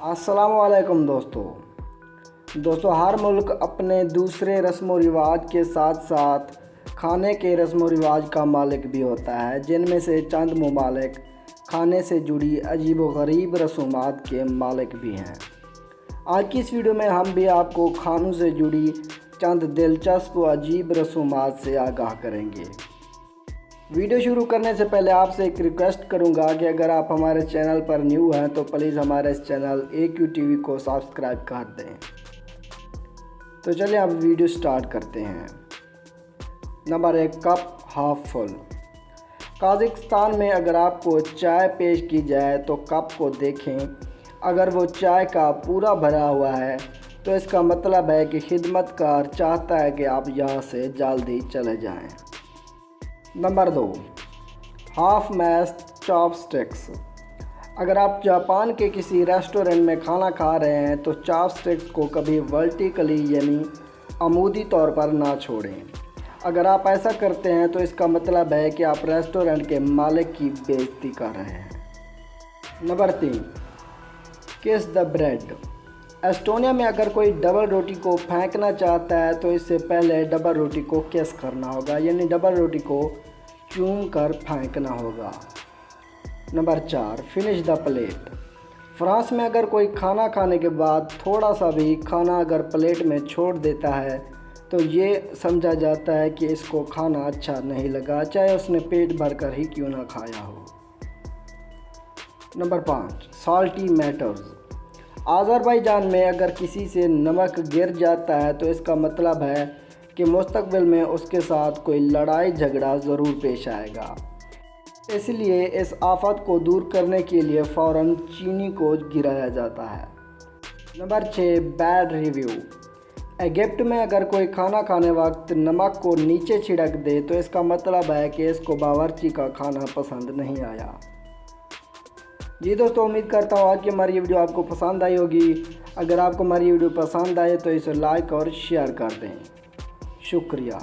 السلام علیکم دوستو ہر ملک اپنے دوسرے رسم و رواج کے ساتھ ساتھ کھانے کے رسم و رواج کا مالک بھی ہوتا ہے، جن میں سے چند ممالک کھانے سے جڑی عجیب و غریب رسومات کے مالک بھی ہیں۔ آج کی اس ویڈیو میں ہم بھی آپ کو کھانوں سے جڑی چند دلچسپ و عجیب رسومات سے آگاہ کریں گے۔ ویڈیو شروع کرنے سے پہلے آپ سے ایک ریکویسٹ کروں گا کہ اگر آپ ہمارے چینل پر نیو ہیں تو پلیز ہمارے اس چینل AQ TV کو سبسکرائب کر دیں۔ تو چلیں اب ویڈیو سٹارٹ کرتے ہیں۔ Number 1، cup half full. Kazakhstan میں اگر آپ کو چائے پیش کی جائے تو کپ کو دیکھیں، اگر وہ چائے کا پورا بھرا ہوا ہے تو اس کا مطلب ہے کہ خدمت کار چاہتا ہے کہ آپ یہاں سے جلدی چلے جائیں۔ نمبر 2، ہاف میسڈ چاپ سٹکس۔ اگر آپ جاپان کے کسی ریسٹورنٹ میں کھانا کھا رہے ہیں تو چاپ سٹکس کو کبھی ورٹیکلی یعنی عمودی طور پر نہ چھوڑیں۔ اگر آپ ایسا کرتے ہیں تو اس کا مطلب ہے کہ آپ ریسٹورنٹ کے مالک کی بے عزتی کر رہے ہیں۔ نمبر 3، کس دا بریڈ۔ ایسٹونیا میں اگر کوئی ڈبل روٹی کو پھینکنا چاہتا ہے تو اس سے پہلے ڈبل روٹی کو کس کرنا ہوگا، یعنی ڈبل روٹی کو چوم کر پھینکنا ہوگا۔ Number 4، finish the plate. France میں اگر کوئی کھانا کھانے کے بعد تھوڑا سا بھی کھانا اگر پلیٹ میں چھوڑ دیتا ہے تو یہ سمجھا جاتا ہے کہ اس کو کھانا اچھا نہیں لگا، چاہے اس نے پیٹ بھر کر ہی کیوں نہ کھایا ہو۔ Number 5، salty matters. آذربائیجان میں اگر کسی سے نمک گر جاتا ہے تو اس کا مطلب ہے کہ مستقبل میں اس کے ساتھ کوئی لڑائی جھگڑا ضرور پیش آئے گا، اس لیے اس آفت کو دور کرنے کے لیے فوراً چینی کو گرایا جاتا ہے۔ Number 6، bed review. ایگپٹ میں اگر کوئی کھانا کھانے وقت نمک کو نیچے چھڑک دے تو اس کا مطلب ہے کہ اس کو باورچی کا کھانا پسند نہیں آیا۔ جی دوستو، امید کرتا ہوں آج کی ہماری یہ ویڈیو آپ کو پسند آئی ہوگی۔ اگر آپ کو ہماری ویڈیو پسند آئے تو اسے لائک اور شیئر کر دیں۔ شکریہ۔